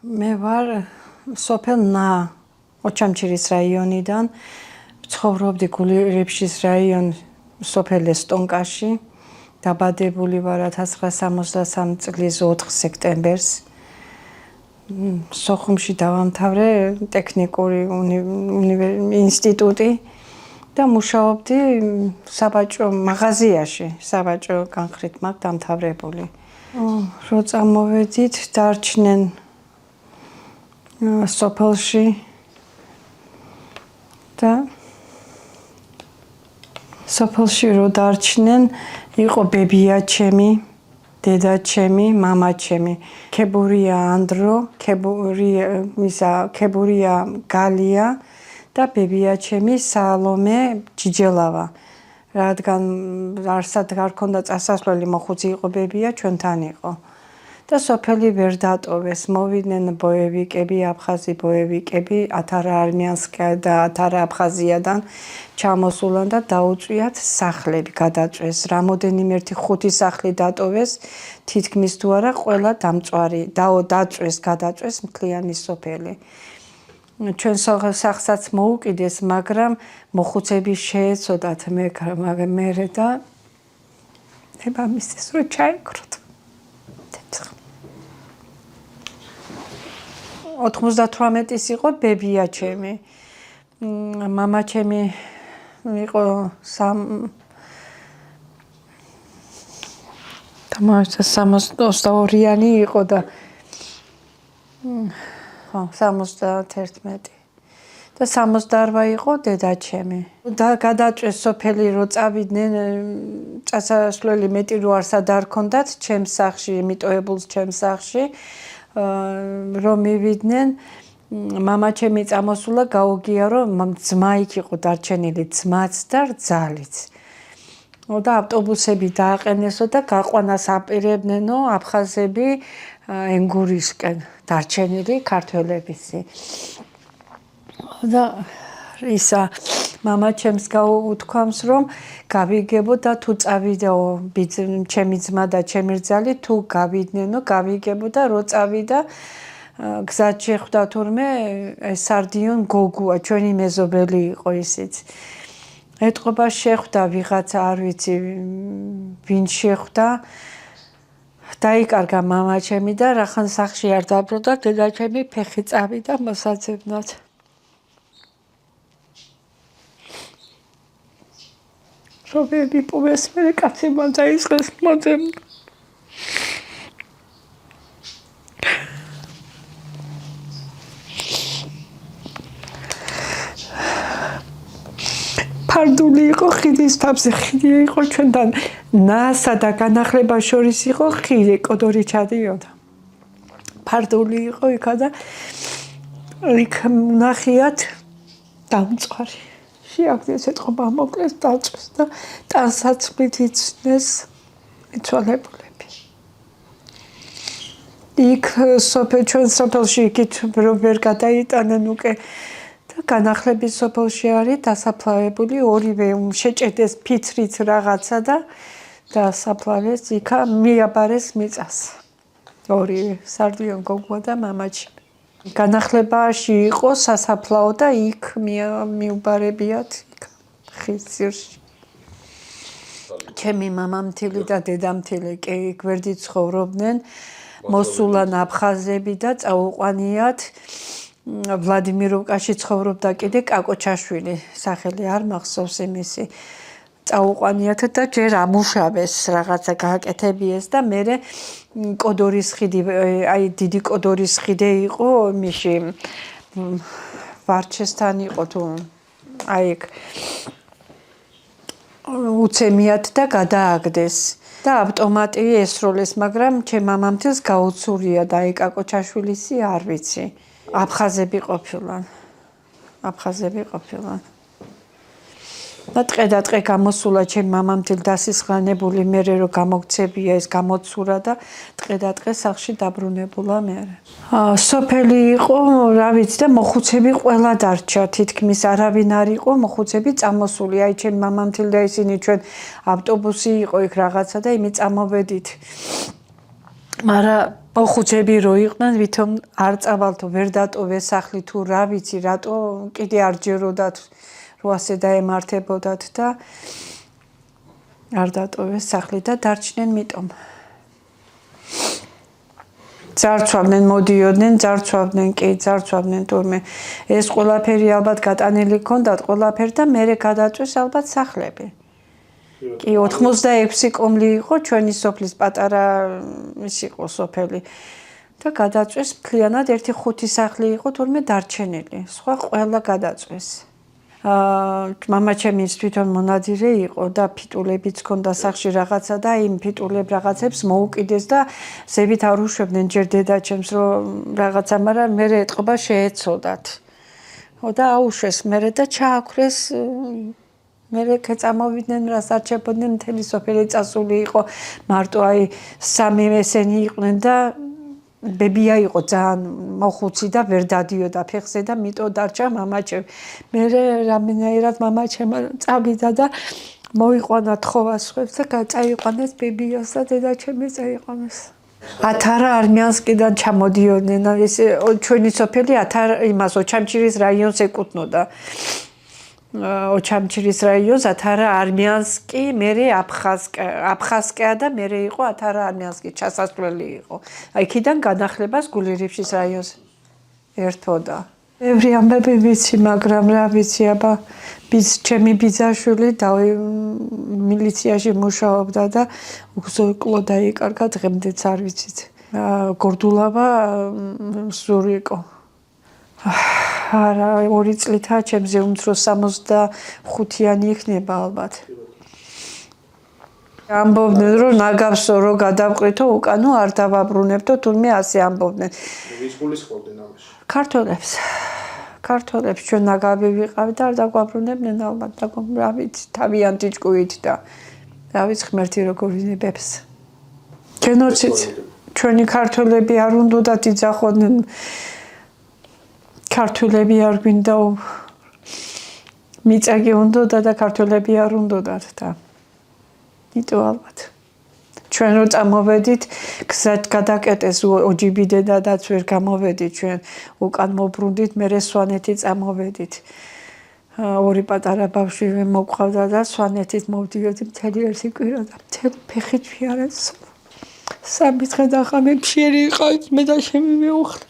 მე ვარ სოფელ ოჩამჩირის რაიონიდან, ცხოვრობდი გულირებშის რაიონ სოფელ ესტონკაში. დაბადებული ვარ 1963 წლის 4 სექტემბერს. სოხუმში დავამთავრე ტექნიკური ინსტიტუტი და მუშაობდი საბაჭო მაღაზიაში, საბაჭო განხრით მაგ დამთავრებული. რო წამოვედით, დარჩნენ სოფელში და სოფელში რო დარჩნენ, იყო ბებია ჩემი, დედა ჩემი, მამა ჩემი, ქებურია ანდრო, ქებურია გალია და ბებია ჩემი სალომე ჯიჯელავა. რადგან არსად არ ქონდა წასასვლელი, მოხუცი იყო ბებია, ჩვენთან იყო. და სოფელი ვერ დატოვეს, მოვიდნენ ბოევიკები, აფხაზი ბოევიკები, ათარა არმიანსკა და ათარა აფხაზიადან ჩამოსულან და დაუწვიათ სახლები, გადაწვეს. რამოდენიმე ერთი 5 სახლი დატოვეს, თითქმის თუ არა ყველა დამწვარი, დაწვეს, გადაწვეს მთლიანი სოფელი. ჩვენ სახლსაც მოუკიდეს, მაგრამ მოხუცები შეეცოდათ მერე და ებამისის რო ჩაიკროთ. 98-ის იყო ბებია ჩემი. მამა ჩემი იყო 62-იანი იყო და 71 და 68 იყო დედა ჩემი. და გადაწვეს სოფელი რო წავიდნენ, წასასვლელი მეტი რო არსად არ ქონდათ ჩემს სახლში, მიტოვებულს ჩემს სახლში. რომ მივიდნენ, მამა ჩემი წამოსულა, გაუგია რომ ძმა იქ იყო დარჩენილი, ძმაც და რძალიც. და ავტობუსები დააყენესო და გაყვანას აპირებნენო აფხაზები ენგურისკენ, დარჩენილი ქართველებისი. და ისა მამა ჩემს გაუთქვამს რომ გავიგებო და თუ წავიდაო ჩემი ძმა და ჩემი რძალი თუ გავიდნენო, გავიგებო და რო წავიდა გზად შეხვდა თურმე სარდიონ გოგუა, ჩვენი მეზობელი იყო ისიც. ეტყობა შეხვდა ვიღაცა, არ ვიცი ვინ შეხვდა. დაიკარგა მამა ჩემი და რახან სახლში არ დაბრუნდა, დედა ჩემი ფეხი წავიდა მოსაძებნად. რობები პუვეს მერე კაცი დაიწყეს მოძებნა. ფარდული იყო ხიდის თავზე, ხიდი იყო ჩვენთან ნასა და განახლება შორის იყო ხიდი, კოდორი ჩადიოდა. ფარდული იყო იქა და იქ ნახიათ დამწვარი. შეაგდეს ეთყობა მოკლეს დაწვეს და ტანსაცმლით იცნეს მიცვალებულები. იქ ჩვენ სოფელში იქით ვერ გადაიტანენ უკვე და განახლების სოფელში არის დასაფლავებული, ორივე შეჭედეს ფიცრით რაღაცა და დასაფლავეს იქა მიაბარეს მიწას. ორივე სარდიონ გოგუა და მამაჩი. განახლებაში იყო სასაფლაო და იქ მიუბარებიათ ხის ძირში. ჩემი მამამთილი და დედამთილი გვერდით ცხოვრობდნენ, მოსულან აფხაზები და წაუყვანიათ. ვლადიმიროვკაში ცხოვრობდა კიდე კაკოჩაშვილი, სახელი არ მახსოვს იმისი. წაუყვანიათ და ჯერ ამუშავეს, რაღაცა გააკეთებიეს და მერე კოდორის ხიდი, აი დიდი კოდორის ხიდი იყო, მიში ვარჩესთან იყო თუ აი ეგ უცემიათ და გადააგდეს და ავტომატი ესროლეს, მაგრამ ჩემ მამამთილს გაუცურია და აი კაკოჩაშვილისი არ ვიცი. აფხაზები ყოფილან. და ტყე გამოსულა ჩემ მამამთილ დასისხლანებული მერე რომ გამოგცებია ეს გამოცურა და ტყე სახლში დაბრუნებულა მერე. სოფელი იყო, რა ვიცი და მოხუცები ყველა დარჩა, თითქმის არავინ არ იყო მოხუცები წამოსული. აი ჩემ მამამთილ და ისინი ჩვენ ავტობუსი იყო იქ რაღაცა და იმით წამოვედით. მაგრამ მოხუცები რო იყვნენ, ვითომ არ წავალთო, ვერ დატოვეს სახლი თუ რა ვიცი, რატო კიდე არ ჯეროდათ, რო ასე დაემართებოდათ და არ დატოვეს სახლი და დარჩნენ მიტომ. ძარცვავდნენ, მოდიოდნენ, ძარცვავდნენ თურმე ეს ყველაფერი ალბათ გატანილი ჰქონდათ ყველაფერი და მერე გადაწვეს ალბათ სახლები. კი 86 კომლი იყო ჩვენი სოფლის პატარა ის იყო სოფელი და გადაწვეს მთლიანად ერთი 5 სახლი იყო თურმე დარჩენილი სხვა ყველა გადაწვეს მამაჩემი თვითონ მონადირე იყო და ფიტულებიც ჰქონდა სახლში რაღაცა და იმ ფიტულებ რაღაცებს მოუკიდეს და ზევით არ უშვებდნენ ჯერ დედაჩემს რომ რაღაცა მაგრამ მე ეთყობა შეეცოდათ და აუშვეს მე და ჩააქრეს მერე წამოვიდნენ რას არჩებოდნენ მთელი სოფელი წასული იყო მარტო აი სამი ესენი იყვნენ და ბებია იყო ძალიან მოხუცი და ვერ დადიოდა ფეხზე და მიტო დარჩა მამაჩემ მერე რამენერად მამაჩემ წავიდა და მოიყვანა თხოვასხვებს და გაწაიყვანეს ბებიას და დედაჩემი წაიყვანეს ათარა არმიანსკიდან ჩამოდიოდნენ ეს ჩვენი სოფელი ათარა იმას ოჩამჩირის რაიონს ეკუთვნოდა ოჩამჩირის რაიონს ათარა არმიანსკი მერე აფხაზკია და მერე იყო ათარა არმიანსკი ჩასასვლელი იყო აი იქიდან განახლებას გულირიფშის რაიონს ერთოდა ბევრი ამბები ვიცი მაგრამ რა ვიცი აბა ჩემი ბიძაშვილი მილიციაში მუშაობდა და უგზო დაიკარგა დღემდეც არ ვიცით გორდულავა სური იყო არა 2 წლითაა ჩემზე უმცრო 65-იანი იქნება ალბათ ამბობდნენ რომ ნაგავსო რო გადავყრითო უკანო არ დავაბრუნებდო თურმე ასე ამბობდნენ ვის გულისხმობდნენ ამაში ქართველებს ჩვენ ნაგავი ვიყავით და არ დაგვაბრუნებდნენ ალბათ და რა ვიცი თავიანთი ჭკუით და რა ვიცი ღმერთი როგორ ვინებებს გენოციდს ჩვენი ქართველები არ უნდათ იძახოდნენ ქართველები არ გვინდა მიწაგი უნდა და ქართველები არ უნდათ და იტო ალბათ ჩვენ რო წამოვედით გზად გადაკეტეს ოჯიბი დედადაც ვერ გამოვედით ჩვენ უკან მობრუნდით მერე სვანეთი წამოვედით 2 პატარა ბავშვი მოყავდა და სვანეთით მოვდიოდი მთელი ერთი კვირა და მთელი ფეხით ვიარეს სამი დღე და ხამე ფშიერი იყავით მე და შემი მეუხლე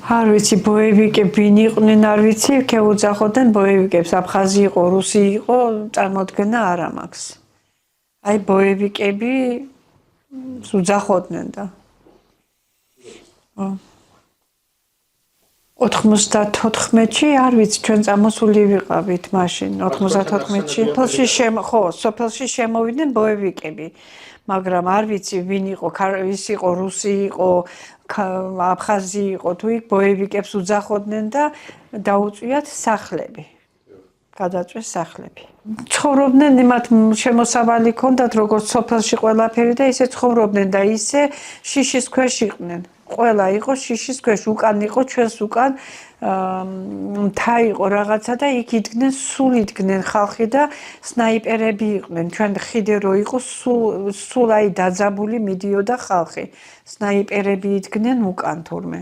არ ვიცი ბოევიკები ვინ იყვნენ არ ვიცი ქეუძახოდნენ ბოევიკებს აფხაზი იყო რუსი იყო წარმოდგენა არ ამაქვს აი ბოევიკები უძახოდნენ და 94-ში არ ვიცი ჩვენ წამოსული ვიყავით მაშინ 94-ში სოფელში შემოვიდნენ ბოევიკები მაგრამ არ ვიცი ვინ იყო ის იყო რუსი იყო აფხაზი იყო თუ იქ ბოევიკებს უძახოდნენ და დაუწვიათ სახლები გადაწვეს სახლები ცხოვრობდნენ იმათ შემოსავალი ჰქონდათ როგორც სოფელში ყველაფერი და ისე ცხოვრობდნენ და ისე შიშის ქვეშ იყვნენ ყველა იყო შიშის ქვეშ უკან იყო ჩვენს უკან მთა იყო რაღაცა და იქ იდგნენ სულ იდგნენ ხალხი და სნაიპერები იყვნენ ჩვენ ხიდე რო იყო სულ აი დაძაბული მიდიოდა ხალხი სნაიპერები იდგნენ უკან თურმე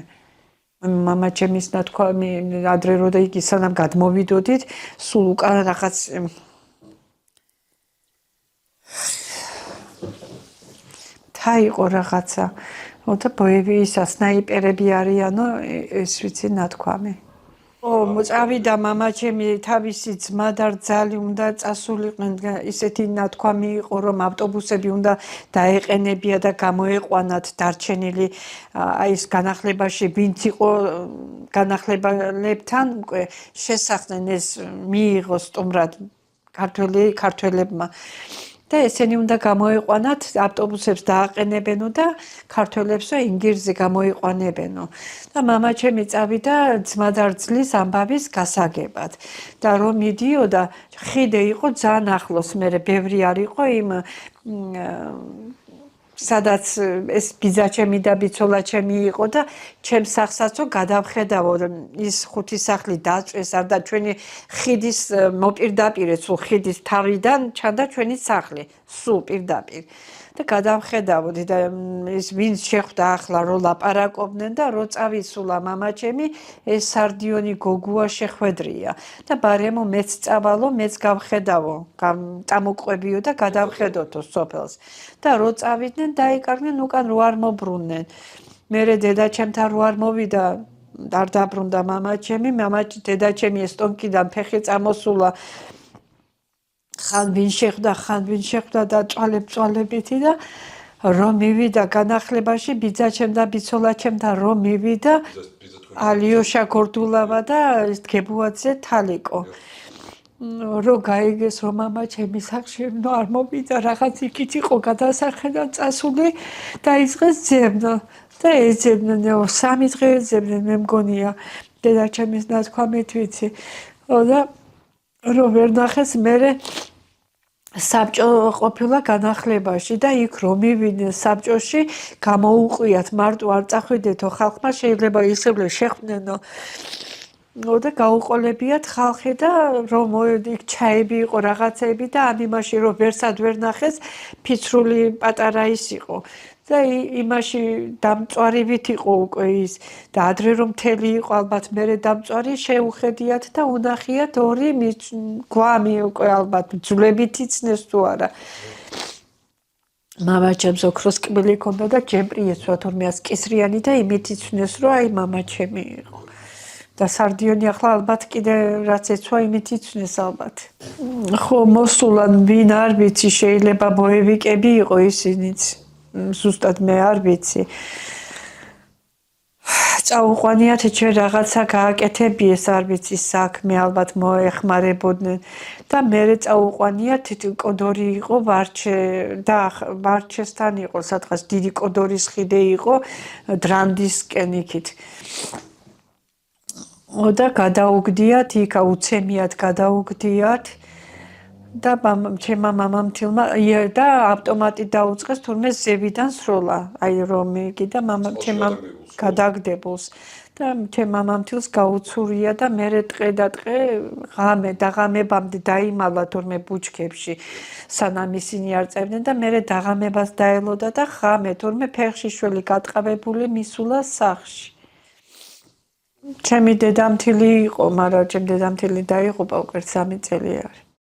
მამაჩემის ნათქვამი ადრე რო და იქ სანამ გადმოვიდოდით სულ უკან რაღაც მთა იყო რაღაცა და ბოევიის სნაიპერები არიანო ეს ვიცი ნათქვამი წავიდა მამაჩემი თავისი ძმა და რძალი უნდა წასულიყვნენ ისეთი ნათქვამი იყო რომ ავტობუსები უნდა დაეყენებია და გამოეყვანათ დარჩენილი აი ეს განახლებაში ვინც იყო განახლებალებთან უკვე შესახდნენ ეს მიიღო სტუმრად ქართველებმა და ესენი უნდა გამოეყვანათ ავტობუსებს დააყენებენო და ქართველებსო ინგირზე გამოიყვანებენო და მამაჩემი წავიდა ძმა და რძლის ამბავის გასაგებად და რომ მიდიოდა ხიდე იყო ძალიან ახლოს მე ბევრი არ იყო იმ სადაც ეს ბიძაჩემი და ბიცოლაჩემი იყო და ჩემს სახსაც გადავხედავო ის ხუთი სახლი დაწვეს არ და ჩვენი ხიდის მოპირდაპირე სულ ხიდის თავიდან ჩანდა ჩვენი სახლი სულ პირდაპირ და გადავხედავოდი და ის ვინც შეხვდა ახლა რო ლაპარაკობდნენ და რო წავისულა მამაჩემი ეს სარდიონი გოგუა შეხვედრია და ბარემო მეც წავალო მეც გავხედავო წამოყვებიო და გადავხედოთო სოფელს და რო წავიდნენ დაიკარგნენ უკან რო არ მობრუნდნენ მერე დედაჩემთან რო არ მოვიდა არ დაბრუნდა მამაჩემი დედაჩემი ესტონკიდან ფეხი წამოსულა ხან ვინ შეხვდა და წვალებითი და რომ მივიდა განახლებაში ბიძაჩემ და ბიცოლაჩემთან რომ მივიდა ალიოშა გორდულავა და გებუაძე თალიკო რო გაიგეს რომ მამაჩემი სახში არ მოვიდა რაღაც იქით იყო გადასარხედა წასული და იწყეს ძებნა და ეძებდნენ სამი დღე ეძებდნენ მე მგონია დედაჩემის ნათქვამით ვიცი და რო ვერ ნახეს მერე საბჭო ყოფილა განახლებაში და იქ რომ მივიდნენ საბჭოში გამოუყვიათ მარტო არ წახვიდეთო ხალხმა შეიძლება ისევ შეხვდნენო და გაუყოლებიათ ხალხი და რომ იქ ჩაები იყო რაღაცები და ამ იმაში რომ ვერსად ვერ ნახეს ფიცრული პატარა ის იყო და იმაში დამწვარივით იყო უკვე ის და ადრე რომ მთელი იყო ალბათ მერე დამწვარი შეუხედიათ და უნახიათ ორი გვამი უკვე ალბათ ძვლებით იცნეს თუ არა მამაჩემს ოქროს კბილი ჰქონდა და ჯემპრი ეცვა თორმე კისრიანი და იმით იცნეს რომ აი მამაჩემი იყო და სარდიონი ახლა ალბათ კიდე რაც ეცვა იმით იცნეს ალბათ ხო მოსულან ვინ არ ვიცი შეიძლება ბოევიკები იყო ისინიც ზუსტად მე არ ვიცი წაუყვანიათ ჩვენ რაღაცა გააკეთებიეს არ ვიცი საქმე ალბათ მოეხმარებოდნენ და მერე წაუყვანიათ კოდორი იყო ვარჩე და ვარჩესთან იყო სადღაც დიდი კოდორის ხიდე იყო დრანდისკენ იქით და გადაუგდიათ იქა უცემიათ გადაუგდიათ და ჩემმა მამამთილმა და ავტომატი დაუწყეს თურმე ზევიდან სროლა აი რომ იგი და ჩემმა გადაგდებულს და ჩემ მამამთილს გაუცურია და მერე ტყე და ტყე დაღამებამდე დაიმალა თურმე ბუჩქებში სანამ ისინი არ წევდნენ და მერე დაღამებას დაელოდა და ღამე თურმე ფეხშიშველი გატყავებული მისულა სახლში ჩემი დედამთილი იყო მაგრამ ჩემ დედამთილი დაიღუპა უკვე 3 წელი არის